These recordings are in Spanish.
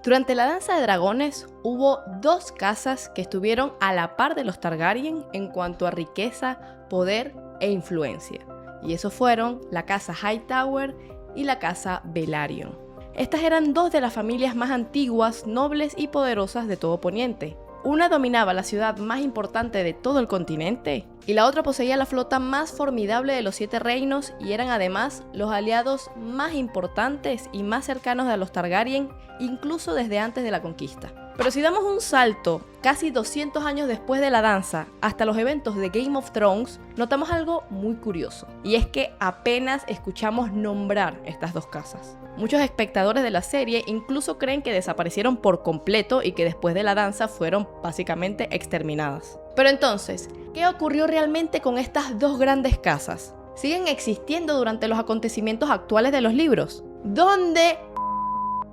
Durante la Danza de Dragones hubo dos casas que estuvieron a la par de los Targaryen en cuanto a riqueza, poder e influencia. Y esos fueron la casa Hightower y la casa Velaryon. Estas eran dos de las familias más antiguas, nobles y poderosas de todo Poniente. Una dominaba la ciudad más importante de todo el continente y la otra poseía la flota más formidable de los 7 reinos y eran además los aliados más importantes y más cercanos de los Targaryen, incluso desde antes de la conquista. Pero si damos un salto casi 200 años después de la danza hasta los eventos de Game of Thrones, notamos algo muy curioso, y es que apenas escuchamos nombrar estas dos casas. Muchos espectadores de la serie incluso creen que desaparecieron por completo y que después de la danza fueron básicamente exterminadas. Pero entonces, ¿qué ocurrió realmente con estas dos grandes casas? ¿Siguen existiendo durante los acontecimientos actuales de los libros? ¿Dónde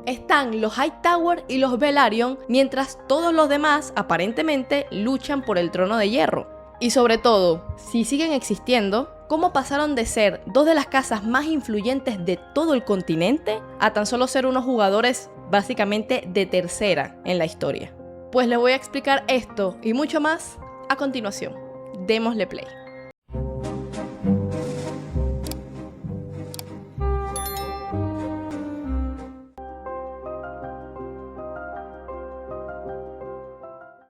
están los Hightower y los Velaryon mientras todos los demás aparentemente luchan por el trono de hierro? Y sobre todo, si siguen existiendo, ¿cómo pasaron de ser dos de las casas más influyentes de todo el continente a tan solo ser unos jugadores básicamente de tercera en la historia? Pues les voy a explicar esto y mucho más a continuación. Démosle play.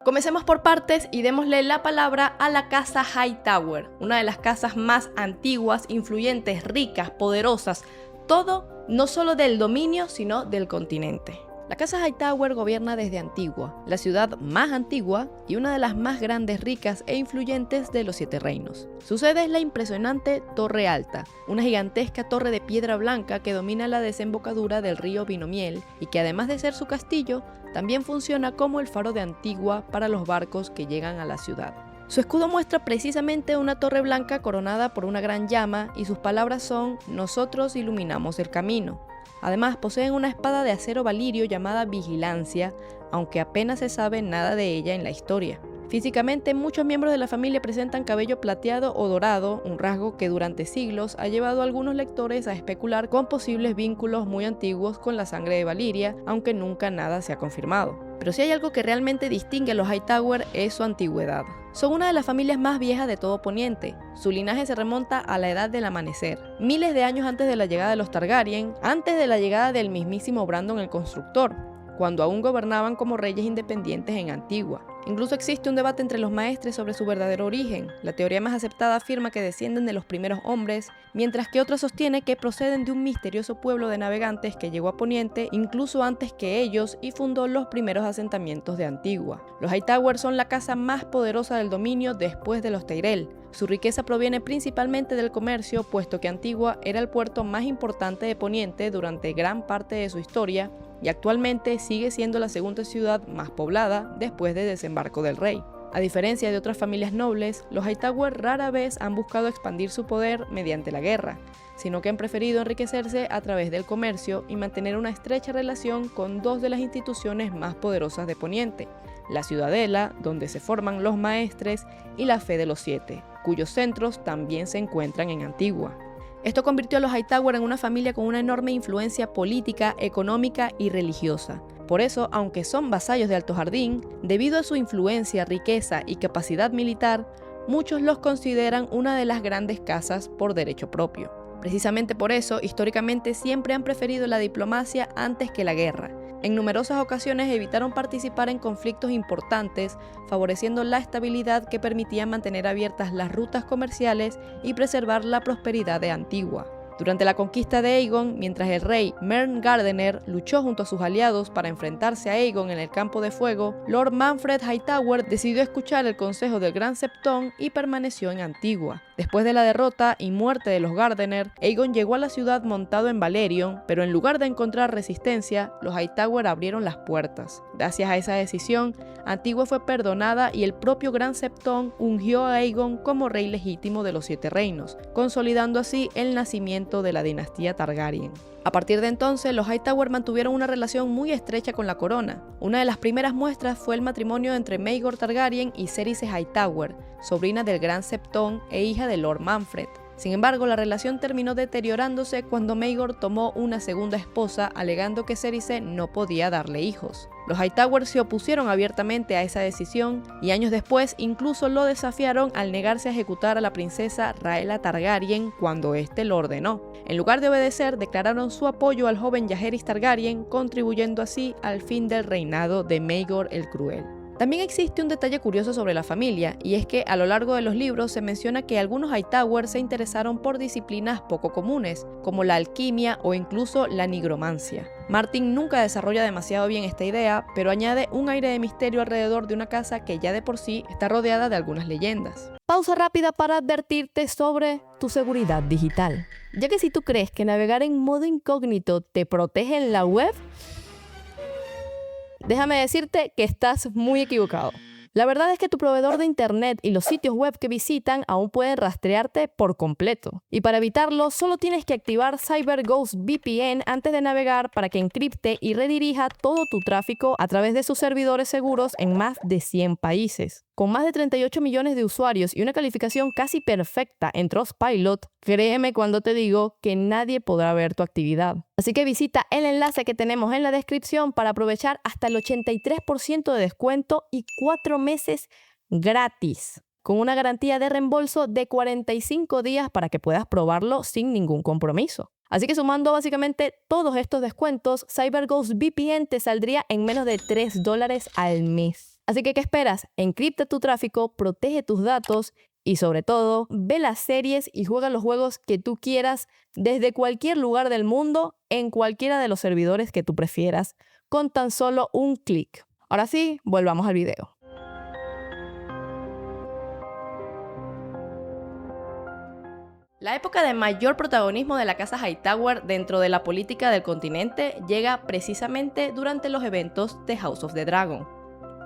Comencemos por partes y démosle la palabra a la casa Hightower, una de las casas más antiguas, influyentes, ricas, poderosas, todo no solo del dominio, sino del continente. La casa Hightower gobierna desde Antigua, la ciudad más antigua y una de las más grandes, ricas e influyentes de los 7 reinos. Su sede es la impresionante Torre Alta, una gigantesca torre de piedra blanca que domina la desembocadura del río Vinomiel y que además de ser su castillo, también funciona como el faro de Antigua para los barcos que llegan a la ciudad. Su escudo muestra precisamente una torre blanca coronada por una gran llama y sus palabras son «Nosotros iluminamos el camino». Además, poseen una espada de acero valirio llamada Vigilancia, aunque apenas se sabe nada de ella en la historia. Físicamente, muchos miembros de la familia presentan cabello plateado o dorado, un rasgo que durante siglos ha llevado a algunos lectores a especular con posibles vínculos muy antiguos con la sangre de Valyria, aunque nunca nada se ha confirmado. Pero si hay algo que realmente distingue a los Hightower es su antigüedad. Son una de las familias más viejas de todo Poniente. Su linaje se remonta a la Edad del Amanecer, miles de años antes de la llegada de los Targaryen, antes de la llegada del mismísimo Brandon el Constructor, cuando aún gobernaban como reyes independientes en Antigua. Incluso existe un debate entre los maestres sobre su verdadero origen. La teoría más aceptada afirma que descienden de los primeros hombres, mientras que otra sostiene que proceden de un misterioso pueblo de navegantes que llegó a Poniente incluso antes que ellos y fundó los primeros asentamientos de Antigua. Los Hightower son la casa más poderosa del dominio después de los Tyrell. Su riqueza proviene principalmente del comercio, puesto que Antigua era el puerto más importante de Poniente durante gran parte de su historia y actualmente sigue siendo la segunda ciudad más poblada después del desembarco del rey. A diferencia de otras familias nobles, los Hightower rara vez han buscado expandir su poder mediante la guerra, sino que han preferido enriquecerse a través del comercio y mantener una estrecha relación con dos de las instituciones más poderosas de Poniente, la Ciudadela, donde se forman los maestres, y la Fe de los 7, cuyos centros también se encuentran en Antigua. Esto convirtió a los Hightower en una familia con una enorme influencia política, económica y religiosa. Por eso, aunque son vasallos de Alto Jardín, debido a su influencia, riqueza y capacidad militar, muchos los consideran una de las grandes casas por derecho propio. Precisamente por eso, históricamente siempre han preferido la diplomacia antes que la guerra. En numerosas ocasiones evitaron participar en conflictos importantes, favoreciendo la estabilidad que permitía mantener abiertas las rutas comerciales y preservar la prosperidad de Antigua. Durante la conquista de Aegon, mientras el rey Mern Gardener luchó junto a sus aliados para enfrentarse a Aegon en el Campo de Fuego, Lord Manfred Hightower decidió escuchar el consejo del Gran Septón y permaneció en Antigua. Después de la derrota y muerte de los Gardener, Aegon llegó a la ciudad montado en Valerion, pero en lugar de encontrar resistencia, los Hightower abrieron las puertas. Gracias a esa decisión, Antigua fue perdonada y el propio Gran Septón ungió a Aegon como rey legítimo de los 7 reinos, consolidando así el nacimiento de la dinastía Targaryen. A partir de entonces, los Hightower mantuvieron una relación muy estrecha con la corona. Una de las primeras muestras fue el matrimonio entre Maegor Targaryen y Cerys Hightower, sobrina del Gran Septón e hija de Lord Manfred. Sin embargo, la relación terminó deteriorándose cuando Maegor tomó una segunda esposa, alegando que Cerice no podía darle hijos. Los Hightower se opusieron abiertamente a esa decisión y años después incluso lo desafiaron al negarse a ejecutar a la princesa Rhaella Targaryen cuando éste lo ordenó. En lugar de obedecer, declararon su apoyo al joven Jaehaerys Targaryen, contribuyendo así al fin del reinado de Maegor el Cruel. También existe un detalle curioso sobre la familia, y es que a lo largo de los libros se menciona que algunos Hightower se interesaron por disciplinas poco comunes, como la alquimia o incluso la nigromancia. Martin nunca desarrolla demasiado bien esta idea, pero añade un aire de misterio alrededor de una casa que ya de por sí está rodeada de algunas leyendas. Pausa rápida para advertirte sobre tu seguridad digital. Ya que si tú crees que navegar en modo incógnito te protege en la web, déjame decirte que estás muy equivocado. La verdad es que tu proveedor de internet y los sitios web que visitan aún pueden rastrearte por completo. Y para evitarlo, solo tienes que activar CyberGhost VPN antes de navegar para que encripte y redirija todo tu tráfico a través de sus servidores seguros en más de 100 países. Con más de 38 millones de usuarios y una calificación casi perfecta en Trustpilot, créeme cuando te digo que nadie podrá ver tu actividad. Así que visita el enlace que tenemos en la descripción para aprovechar hasta el 83% de descuento y 4 meses gratis, con una garantía de reembolso de 45 días para que puedas probarlo sin ningún compromiso. Así que sumando básicamente todos estos descuentos, CyberGhost VPN te saldría en menos de $3 al mes. Así que, ¿qué esperas? Encripta tu tráfico, protege tus datos y sobre todo, ve las series y juega los juegos que tú quieras desde cualquier lugar del mundo en cualquiera de los servidores que tú prefieras con tan solo un clic. Ahora sí, volvamos al video. La época de mayor protagonismo de la casa Hightower dentro de la política del continente llega precisamente durante los eventos de House of the Dragon.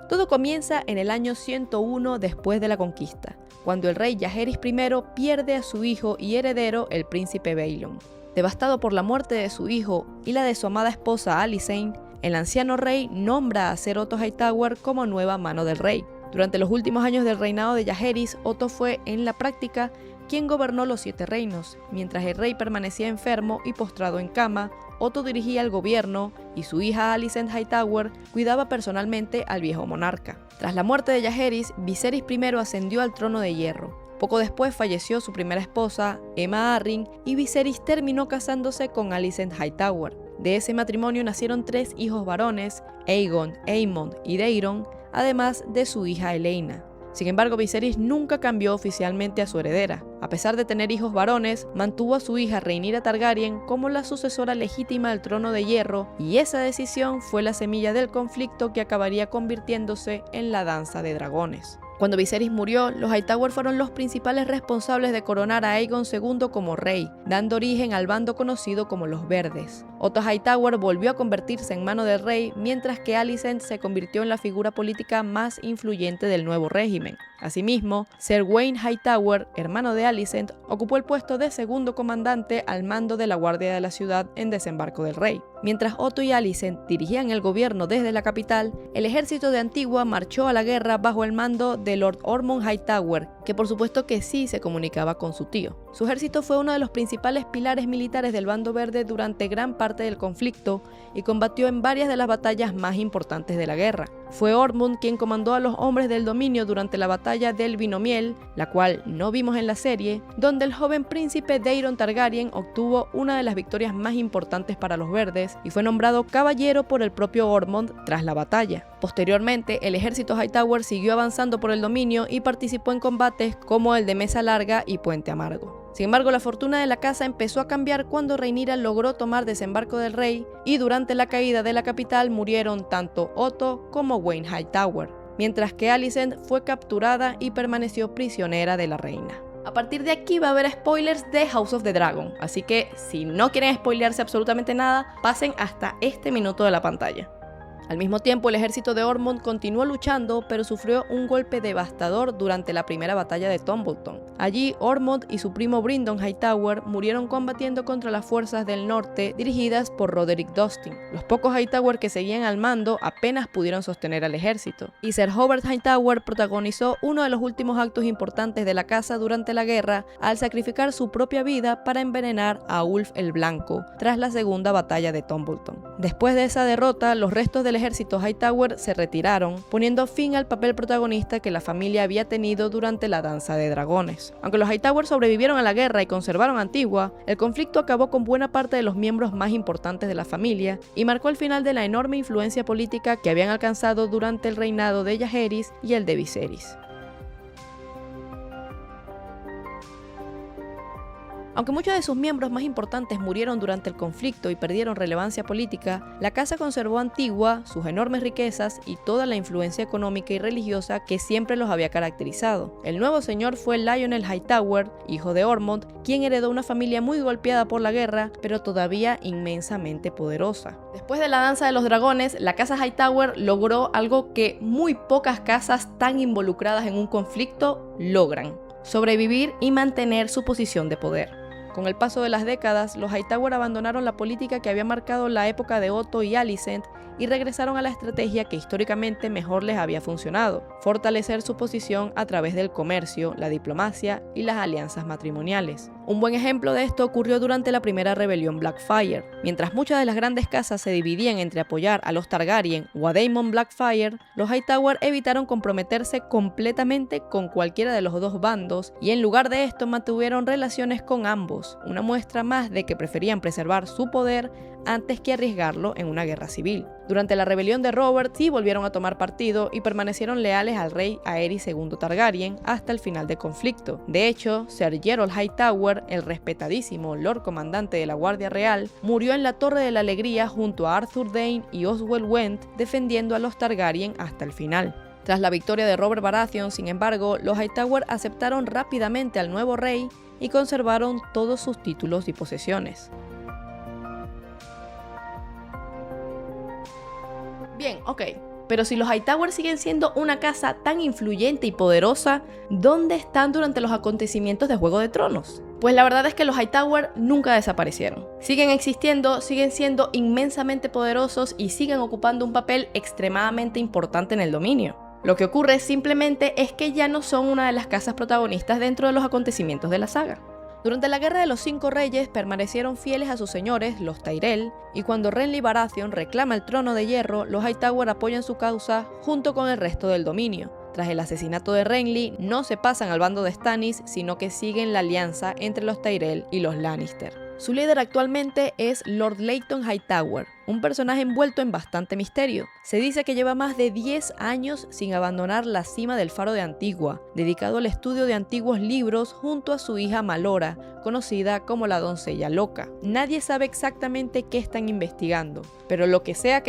Todo comienza en el año 101 después de la conquista, cuando el rey Jaehaerys I pierde a su hijo y heredero, el príncipe Baelon. Devastado por la muerte de su hijo y la de su amada esposa Alysanne, el anciano rey nombra a Ser Otto Hightower como nueva mano del rey. Durante los últimos años del reinado de Jaehaerys, Otto fue, en la práctica, quien gobernó los 7 reinos. Mientras el rey permanecía enfermo y postrado en cama, Otto dirigía el gobierno y su hija Alicent Hightower cuidaba personalmente al viejo monarca. Tras la muerte de Jaehaerys, Viserys I ascendió al trono de hierro. Poco después falleció su primera esposa, Aemma Arryn, y Viserys terminó casándose con Alicent Hightower. De ese matrimonio nacieron 3 hijos varones, Aegon, Aemond y Daeron, además de su hija Elaena. Sin embargo, Viserys nunca cambió oficialmente a su heredera. A pesar de tener hijos varones, mantuvo a su hija Rhaenyra Targaryen como la sucesora legítima al trono de hierro, y esa decisión fue la semilla del conflicto que acabaría convirtiéndose en la danza de dragones. Cuando Viserys murió, los Hightower fueron los principales responsables de coronar a Aegon II como rey, dando origen al bando conocido como los Verdes. Otto Hightower volvió a convertirse en mano del rey, mientras que Alicent se convirtió en la figura política más influyente del nuevo régimen. Asimismo, Ser Wayne Hightower, hermano de Alicent, ocupó el puesto de segundo comandante al mando de la Guardia de la Ciudad en Desembarco del Rey. Mientras Otto y Alicent dirigían el gobierno desde la capital, el ejército de Antigua marchó a la guerra bajo el mando de Lord Ormond Hightower, que por supuesto que sí se comunicaba con su tío. Su ejército fue uno de los principales pilares militares del bando verde durante gran parte del conflicto y combatió en varias de las batallas más importantes de la guerra. Fue Ormond quien comandó a los hombres del dominio durante la batalla del Vinomiel, la cual no vimos en la serie, donde el joven príncipe Daeron Targaryen obtuvo una de las victorias más importantes para los verdes y fue nombrado caballero por el propio Ormond tras la batalla. Posteriormente, el ejército Hightower siguió avanzando por el dominio y participó en combates como el de Mesa Larga y Puente Amargo. Sin embargo, la fortuna de la casa empezó a cambiar cuando Rhaenyra logró tomar Desembarco del Rey y durante la caída de la capital murieron tanto Otto como Wayne Hightower, mientras que Alicent fue capturada y permaneció prisionera de la reina. A partir de aquí va a haber spoilers de House of the Dragon, así que si no quieren spoilearse absolutamente nada, pasen hasta este minuto de la pantalla. Al mismo tiempo, el ejército de Ormond continuó luchando, pero sufrió un golpe devastador durante la primera batalla de Tumbleton. Allí, Ormond y su primo Bryndon Hightower murieron combatiendo contra las fuerzas del norte dirigidas por Roderick Dustin. Los pocos Hightower que seguían al mando apenas pudieron sostener al ejército, y Sir Hobart Hightower protagonizó uno de los últimos actos importantes de la casa durante la guerra al sacrificar su propia vida para envenenar a Ulf el Blanco tras la segunda batalla de Tumbleton. Después de esa derrota, los restos del ejército Hightower se retiraron, poniendo fin al papel protagonista que la familia había tenido durante la Danza de Dragones. Aunque los Hightower sobrevivieron a la guerra y conservaron Antigua, el conflicto acabó con buena parte de los miembros más importantes de la familia y marcó el final de la enorme influencia política que habían alcanzado durante el reinado de Jaehaerys y el de Viserys. Aunque muchos de sus miembros más importantes murieron durante el conflicto y perdieron relevancia política, la casa conservó Antigua, sus enormes riquezas y toda la influencia económica y religiosa que siempre los había caracterizado. El nuevo señor fue Lionel Hightower, hijo de Ormond, quien heredó una familia muy golpeada por la guerra, pero todavía inmensamente poderosa. Después de la Danza de los Dragones, la casa Hightower logró algo que muy pocas casas tan involucradas en un conflicto logran: sobrevivir y mantener su posición de poder. Con el paso de las décadas, los Hightower abandonaron la política que había marcado la época de Otto y Alicent y regresaron a la estrategia que históricamente mejor les había funcionado: fortalecer su posición a través del comercio, la diplomacia y las alianzas matrimoniales. Un buen ejemplo de esto ocurrió durante la primera rebelión Blackfyre. Mientras muchas de las grandes casas se dividían entre apoyar a los Targaryen o a Daemon Blackfyre, los Hightower evitaron comprometerse completamente con cualquiera de los dos bandos y en lugar de esto mantuvieron relaciones con ambos, una muestra más de que preferían preservar su poder antes que arriesgarlo en una guerra civil. Durante la rebelión de Robert sí volvieron a tomar partido y permanecieron leales al rey Aerys II Targaryen hasta el final del conflicto. De hecho, Sir Gerald Hightower, el respetadísimo Lord Comandante de la Guardia Real, murió en la Torre de la Alegría junto a Arthur Dayne y Oswell Went defendiendo a los Targaryen hasta el final. Tras la victoria de Robert Baratheon, sin embargo, los Hightower aceptaron rápidamente al nuevo rey y conservaron todos sus títulos y posesiones. Bien, ok, pero si los Hightower siguen siendo una casa tan influyente y poderosa, ¿dónde están durante los acontecimientos de Juego de Tronos? Pues la verdad es que los Hightower nunca desaparecieron. Siguen existiendo, siguen siendo inmensamente poderosos y siguen ocupando un papel extremadamente importante en el dominio. Lo que ocurre simplemente es que ya no son una de las casas protagonistas dentro de los acontecimientos de la saga. Durante la Guerra de los Cinco Reyes permanecieron fieles a sus señores, los Tyrell, y cuando Renly Baratheon reclama el trono de hierro, los Hightower apoyan su causa junto con el resto del dominio. Tras el asesinato de Renly, no se pasan al bando de Stannis, sino que siguen la alianza entre los Tyrell y los Lannister. Su líder actualmente es Lord Layton Hightower, un personaje envuelto en bastante misterio. Se dice que lleva más de 10 años sin abandonar la cima del Faro de Antigua, dedicado al estudio de antiguos libros junto a su hija Malora, conocida como la Doncella Loca. Nadie sabe exactamente qué están investigando, pero lo que sea,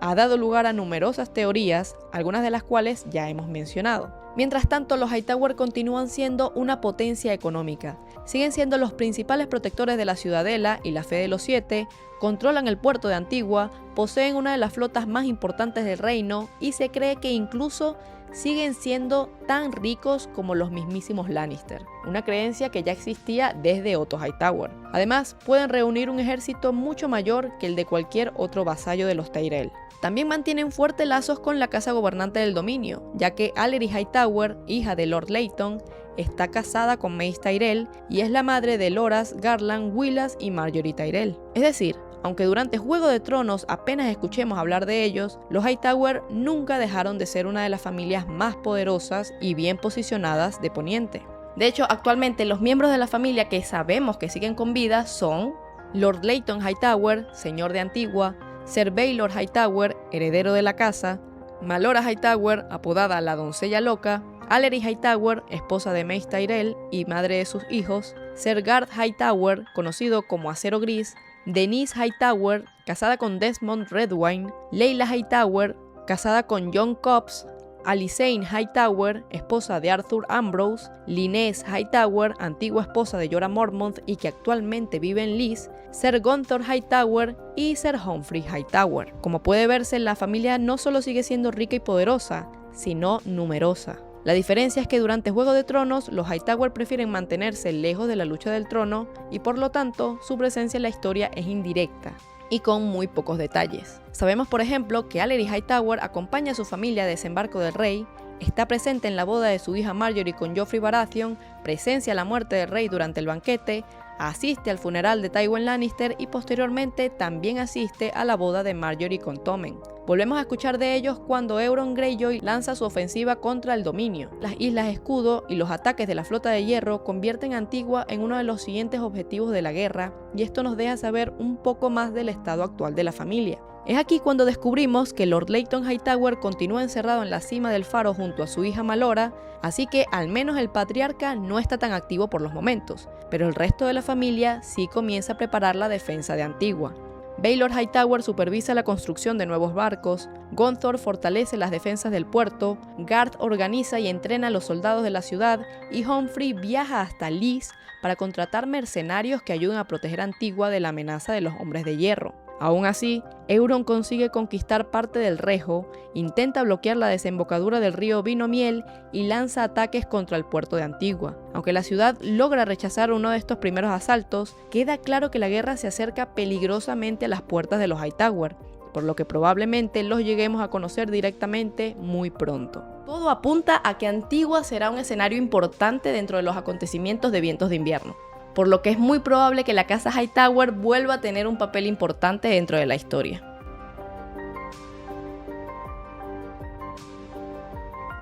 ha dado lugar a numerosas teorías, algunas de las cuales ya hemos mencionado. Mientras tanto, los Hightower continúan siendo una potencia económica. Siguen siendo los principales protectores de la ciudadela y la Fe de los Siete, controlan el puerto de Antigua, poseen una de las flotas más importantes del reino y se cree que incluso siguen siendo tan ricos como los mismísimos Lannister, una creencia que ya existía desde Otto Hightower. Además, pueden reunir un ejército mucho mayor que el de cualquier otro vasallo de los Tyrell. También mantienen fuertes lazos con la casa gobernante del dominio, ya que Allery Hightower, hija de Lord Layton, está casada con Mace Tyrell y es la madre de Loras, Garland, Willas y Marjorie Tyrell. Es decir, aunque durante Juego de Tronos apenas escuchemos hablar de ellos, los Hightower nunca dejaron de ser una de las familias más poderosas y bien posicionadas de Poniente. De hecho, actualmente los miembros de la familia que sabemos que siguen con vida son Lord Layton Hightower, señor de Antigua, Sir Baelor Hightower, heredero de la casa, Malora Hightower, apodada la Doncella Loca, Allery Hightower, esposa de Mace Tyrell y madre de sus hijos, Sir Garth Hightower, conocido como Acero Gris, Denise Hightower, casada con Desmond Redwine, Layla Hightower, casada con Jon Cobbs, Alysanne Hightower, esposa de Arthur Ambrose, Lynesse Hightower, antigua esposa de Jorah Mormont y que actualmente vive en Lys, Sir Gunthor Hightower y Sir Humphrey Hightower. Como puede verse, la familia no solo sigue siendo rica y poderosa, sino numerosa. La diferencia es que durante Juego de Tronos, los Hightower prefieren mantenerse lejos de la lucha del trono y por lo tanto su presencia en la historia es indirecta y con muy pocos detalles. Sabemos, por ejemplo, que Allery Hightower acompaña a su familia a desembarco del rey, está presente en la boda de su hija Marjorie con Joffrey Baratheon, presencia la muerte del rey durante el banquete, asiste al funeral de Tywin Lannister y posteriormente también asiste a la boda de Marjorie con Tommen. Volvemos a escuchar de ellos cuando Euron Greyjoy lanza su ofensiva contra el Dominio. Las Islas Escudo y los ataques de la Flota de Hierro convierten a Antigua en uno de los siguientes objetivos de la guerra, y esto nos deja saber un poco más del estado actual de la familia. Es aquí cuando descubrimos que Lord Layton Hightower continúa encerrado en la cima del faro junto a su hija Malora, así que al menos el patriarca no está tan activo por los momentos, pero el resto de la familia sí comienza a preparar la defensa de Antigua. Baelor Hightower supervisa la construcción de nuevos barcos, Gunthor fortalece las defensas del puerto, Garth organiza y entrena a los soldados de la ciudad y Humphrey viaja hasta Lys para contratar mercenarios que ayuden a proteger a Antigua de la amenaza de los hombres de hierro. Aún así, Euron consigue conquistar parte del Rejo, intenta bloquear la desembocadura del río Vino-Miel y lanza ataques contra el puerto de Antigua. Aunque la ciudad logra rechazar uno de estos primeros asaltos, queda claro que la guerra se acerca peligrosamente a las puertas de los Hightower, por lo que probablemente los lleguemos a conocer directamente muy pronto. Todo apunta a que Antigua será un escenario importante dentro de los acontecimientos de Vientos de Invierno, por lo que es muy probable que la casa Hightower vuelva a tener un papel importante dentro de la historia.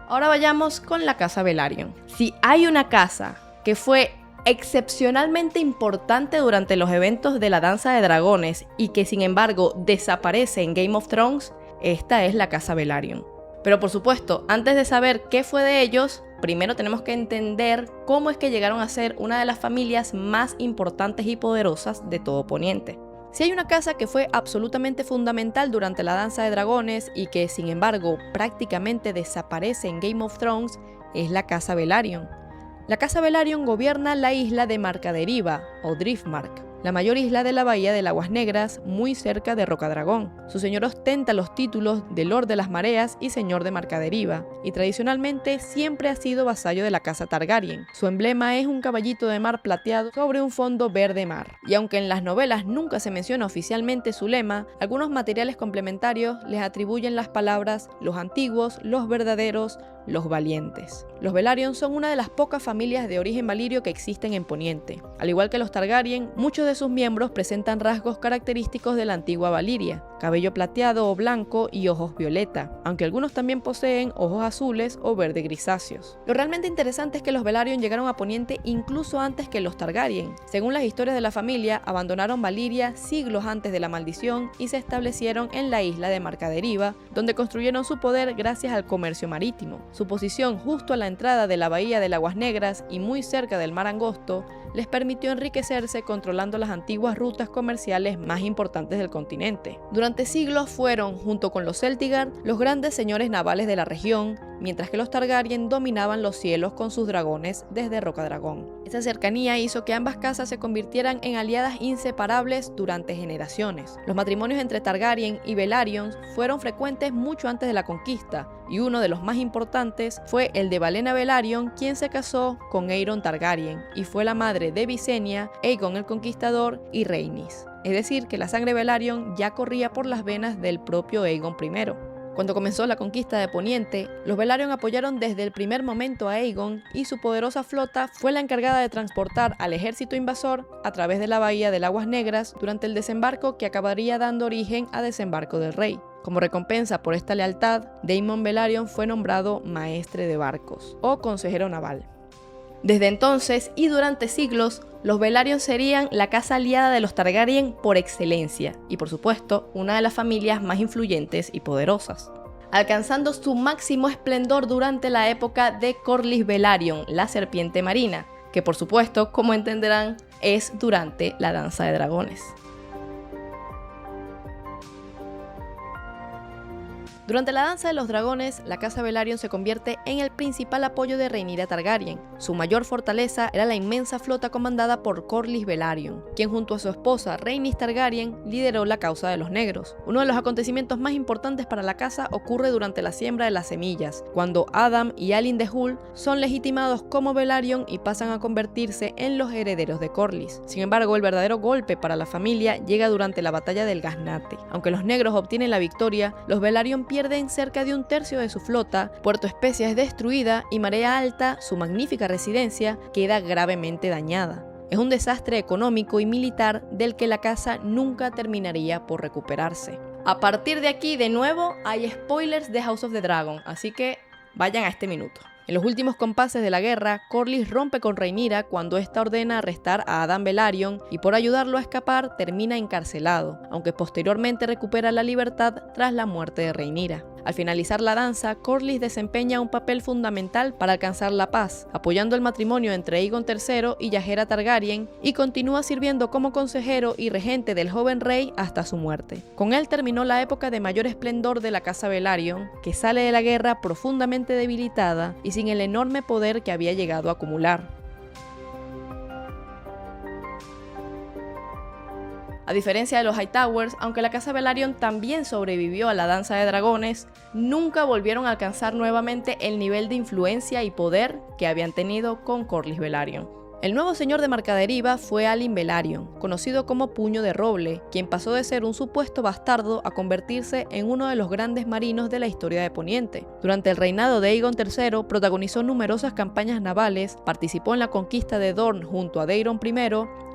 Ahora vayamos con la casa Velaryon. Si hay una casa que fue excepcionalmente importante durante los eventos de la Danza de Dragones y que sin embargo desaparece en Game of Thrones, esta es la casa Velaryon. Pero por supuesto, antes de saber qué fue de ellos, primero tenemos que entender cómo es que llegaron a ser una de las familias más importantes y poderosas de todo Poniente. Si hay una casa que fue absolutamente fundamental durante la Danza de Dragones y que sin embargo prácticamente desaparece en Game of Thrones, es la casa Velaryon. La casa Velaryon gobierna la isla de Marcaderiva o Driftmark, la mayor isla de la bahía de Aguas Negras, muy cerca de Rocadragón. Su señor ostenta los títulos de Lord de las Mareas y Señor de Marcaderiva, y tradicionalmente siempre ha sido vasallo de la casa Targaryen. Su emblema es un caballito de mar plateado sobre un fondo verde mar, y aunque en las novelas nunca se menciona oficialmente su lema, algunos materiales complementarios les atribuyen las palabras los antiguos, los verdaderos, los valientes. Los Velaryon son una de las pocas familias de origen valirio que existen en Poniente. Al igual que los Targaryen, muchos de sus miembros presentan rasgos característicos de la antigua Valiria, cabello plateado o blanco y ojos violeta, aunque algunos también poseen ojos azules o verde grisáceos. Lo realmente interesante es que los Velaryon llegaron a Poniente incluso antes que los Targaryen. Según las historias de la familia, abandonaron Valiria siglos antes de la maldición y se establecieron en la isla de Marcaderiva, donde construyeron su poder gracias al comercio marítimo. Su posición justo a la entrada de la bahía de Aguas Negras y muy cerca del mar Angosto les permitió enriquecerse controlando las antiguas rutas comerciales más importantes del continente. Durante siglos fueron, junto con los Celtigard, los grandes señores navales de la región, mientras que los Targaryen dominaban los cielos con sus dragones desde Rocadragón. Esa cercanía hizo que ambas casas se convirtieran en aliadas inseparables durante generaciones. Los matrimonios entre Targaryen y Velaryon fueron frecuentes mucho antes de la conquista, y uno de los más importantes fue el de Valena Velaryon, quien se casó con Aeron Targaryen y fue la madre de Visenya, Aegon el Conquistador y Rhaenys. Es decir, que la sangre Velaryon ya corría por las venas del propio Aegon I. Cuando comenzó la conquista de Poniente, los Velaryon apoyaron desde el primer momento a Aegon y su poderosa flota fue la encargada de transportar al ejército invasor a través de la bahía de Aguas Negras durante el desembarco que acabaría dando origen a Desembarco del Rey. Como recompensa por esta lealtad, Daemon Velaryon fue nombrado maestre de barcos o consejero naval. Desde entonces y durante siglos, los Velaryon serían la casa aliada de los Targaryen por excelencia y por supuesto una de las familias más influyentes y poderosas, alcanzando su máximo esplendor durante la época de Corlys Velaryon, la serpiente marina, que por supuesto, como entenderán, es durante la Danza de Dragones. Durante la Danza de los Dragones, la casa Velaryon se convierte en el principal apoyo de Rhaenyra Targaryen. Su mayor fortaleza era la inmensa flota comandada por Corlys Velaryon, quien junto a su esposa Rhaenys Targaryen lideró la causa de los negros. Uno de los acontecimientos más importantes para la casa ocurre durante la siembra de las semillas, cuando Adam y Alyn de Hull son legitimados como Velaryon y pasan a convertirse en los herederos de Corlys. Sin embargo, el verdadero golpe para la familia llega durante la batalla del Gaznate. Aunque los negros obtienen la victoria, los Velaryon pierden cerca de un tercio de su flota, Puerto Especia es destruida y Marea Alta, su magnífica residencia, queda gravemente dañada. Es un desastre económico y militar del que la casa nunca terminaría por recuperarse. A partir de aquí, de nuevo, hay spoilers de House of the Dragon, así que vayan a este minuto. En los últimos compases de la guerra, Corlys rompe con Rhaenyra cuando ésta ordena arrestar a Adam Velaryon y por ayudarlo a escapar termina encarcelado, aunque posteriormente recupera la libertad tras la muerte de Rhaenyra. Al finalizar la danza, Corlys desempeña un papel fundamental para alcanzar la paz, apoyando el matrimonio entre Aegon III y Rhaenyra Targaryen, y continúa sirviendo como consejero y regente del joven rey hasta su muerte. Con él terminó la época de mayor esplendor de la casa Velaryon, que sale de la guerra profundamente debilitada y sin el enorme poder que había llegado a acumular. A diferencia de los Hightowers, aunque la casa Velaryon también sobrevivió a la Danza de Dragones, nunca volvieron a alcanzar nuevamente el nivel de influencia y poder que habían tenido con Corlys Velaryon. El nuevo señor de Marcaderiva fue Alyn Velaryon, conocido como Puño de Roble, quien pasó de ser un supuesto bastardo a convertirse en uno de los grandes marinos de la historia de Poniente. Durante el reinado de Aegon III protagonizó numerosas campañas navales, participó en la conquista de Dorne junto a Daeron I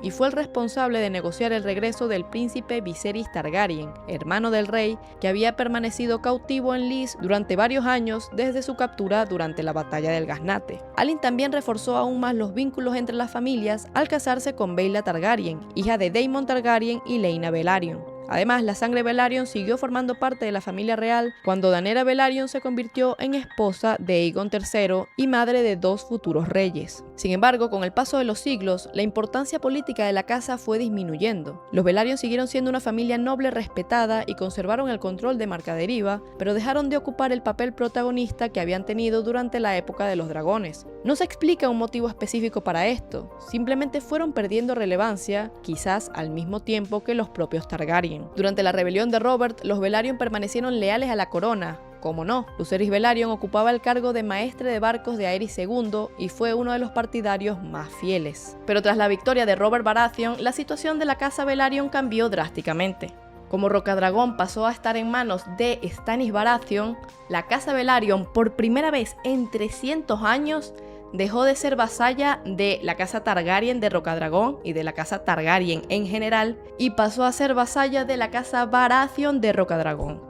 y fue el responsable de negociar el regreso del príncipe Viserys Targaryen, hermano del rey, que había permanecido cautivo en Lys durante varios años desde su captura durante la batalla del Gaznate. Alyn también reforzó aún más los vínculos entre las familias al casarse con Baela Targaryen, hija de Daemon Targaryen y Laena Velaryon. Además, la sangre Velaryon siguió formando parte de la familia real cuando Rhaenyra Velaryon se convirtió en esposa de Aegon III y madre de 2 futuros reyes. Sin embargo, con el paso de los siglos, la importancia política de la casa fue disminuyendo. Los Velaryon siguieron siendo una familia noble respetada y conservaron el control de Marcaderiva, pero dejaron de ocupar el papel protagonista que habían tenido durante la época de los dragones. No se explica un motivo específico para esto, simplemente fueron perdiendo relevancia, quizás al mismo tiempo que los propios Targaryen. Durante la rebelión de Robert, los Velaryon permanecieron leales a la corona. Cómo no, Lucerys Velaryon ocupaba el cargo de maestre de barcos de Aerys II y fue uno de los partidarios más fieles. Pero tras la victoria de Robert Baratheon, la situación de la casa Velaryon cambió drásticamente. Como Rocadragón pasó a estar en manos de Stannis Baratheon, la casa Velaryon por primera vez en 300 años dejó de ser vasalla de la casa Targaryen de Rocadragón y de la casa Targaryen en general y pasó a ser vasalla de la casa Baratheon de Rocadragón.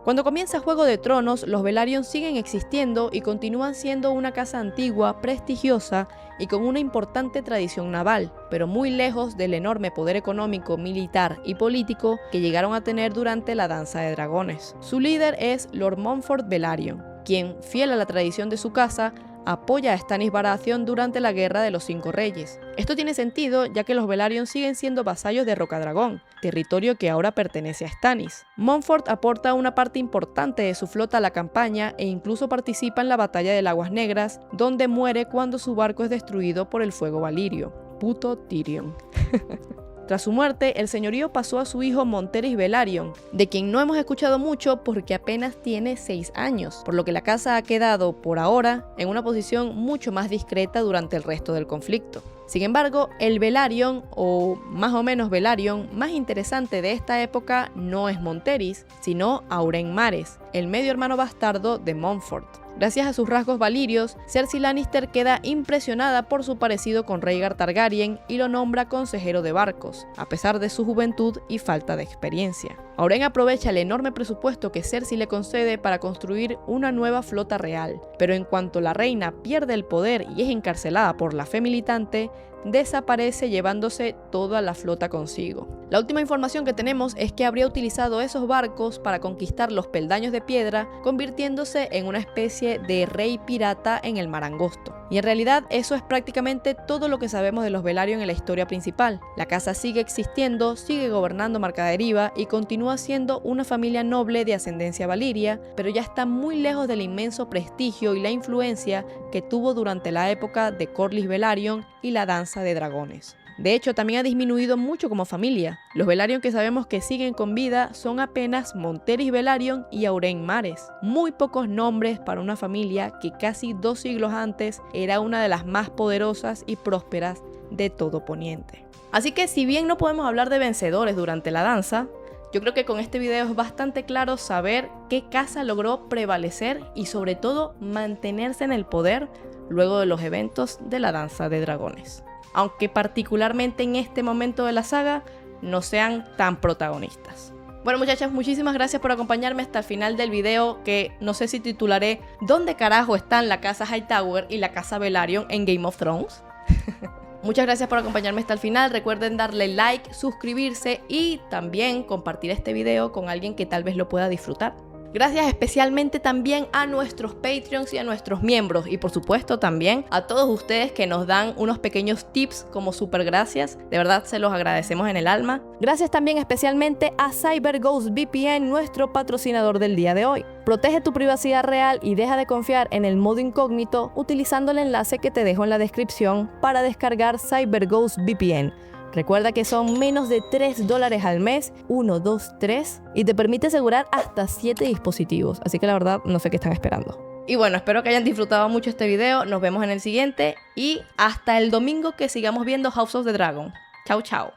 Cuando comienza Juego de Tronos, los Velaryon siguen existiendo y continúan siendo una casa antigua, prestigiosa y con una importante tradición naval, pero muy lejos del enorme poder económico, militar y político que llegaron a tener durante la Danza de Dragones. Su líder es Lord Montfort Velaryon, quien, fiel a la tradición de su casa, apoya a Stannis Baratheon durante la Guerra de los 5 Reyes. Esto tiene sentido ya que los Velaryon siguen siendo vasallos de Rocadragón, territorio que ahora pertenece a Stannis. Montfort aporta una parte importante de su flota a la campaña e incluso participa en la batalla de Aguas Negras, donde muere cuando su barco es destruido por el fuego valirio. Puto Tyrion. Tras su muerte, el señorío pasó a su hijo Monterys Velaryon, de quien no hemos escuchado mucho porque apenas tiene 6 años, por lo que la casa ha quedado, por ahora, en una posición mucho más discreta durante el resto del conflicto. Sin embargo, el Velaryon, o más o menos Velaryon, más interesante de esta época no es Monterys, sino Aurén Mares, el medio hermano bastardo de Montfort. Gracias a sus rasgos valirios, Cersei Lannister queda impresionada por su parecido con Rhaegar Targaryen y lo nombra consejero de barcos, a pesar de su juventud y falta de experiencia. Aurén aprovecha el enorme presupuesto que Cersei le concede para construir una nueva flota real, pero en cuanto la reina pierde el poder y es encarcelada por la fe militante, desaparece llevándose toda la flota consigo. La última información que tenemos es que habría utilizado esos barcos para conquistar los peldaños de piedra, convirtiéndose en una especie de rey pirata en el Mar Angosto. Y en realidad eso es prácticamente todo lo que sabemos de los Velaryon en la historia principal. La casa sigue existiendo, sigue gobernando Marca Deriva y continúa siendo una familia noble de ascendencia valiria, pero ya está muy lejos del inmenso prestigio y la influencia que tuvo durante la época de Corlys Velaryon y la Danza de Dragones. De hecho, también ha disminuido mucho como familia. Los Velaryon que sabemos que siguen con vida son apenas Monterys Velaryon y Aurane Mares. Muy pocos nombres para una familia que casi 2 siglos antes era una de las más poderosas y prósperas de todo Poniente. Así que si bien no podemos hablar de vencedores durante la danza, yo creo que con este video es bastante claro saber qué casa logró prevalecer y sobre todo mantenerse en el poder luego de los eventos de la Danza de Dragones. Aunque particularmente en este momento de la saga no sean tan protagonistas. Bueno muchachas, muchísimas gracias por acompañarme hasta el final del video, que no sé si titularé ¿dónde carajo están la casa Hightower y la casa Velaryon en Game of Thrones? Muchas gracias por acompañarme hasta el final. Recuerden darle like, suscribirse y también compartir este video con alguien que tal vez lo pueda disfrutar. Gracias especialmente también a nuestros Patreons y a nuestros miembros, y por supuesto también a todos ustedes que nos dan unos pequeños tips como super gracias. De verdad se los agradecemos en el alma. Gracias también especialmente a CyberGhost VPN, nuestro patrocinador del día de hoy. Protege tu privacidad real y deja de confiar en el modo incógnito utilizando el enlace que te dejo en la descripción para descargar CyberGhost VPN. Recuerda que son menos de $3 al mes, 1, 2, 3, y te permite asegurar hasta 7 dispositivos, así que la verdad no sé qué están esperando. Y bueno, espero que hayan disfrutado mucho este video, nos vemos en el siguiente y hasta el domingo que sigamos viendo House of the Dragon. Chao, chao.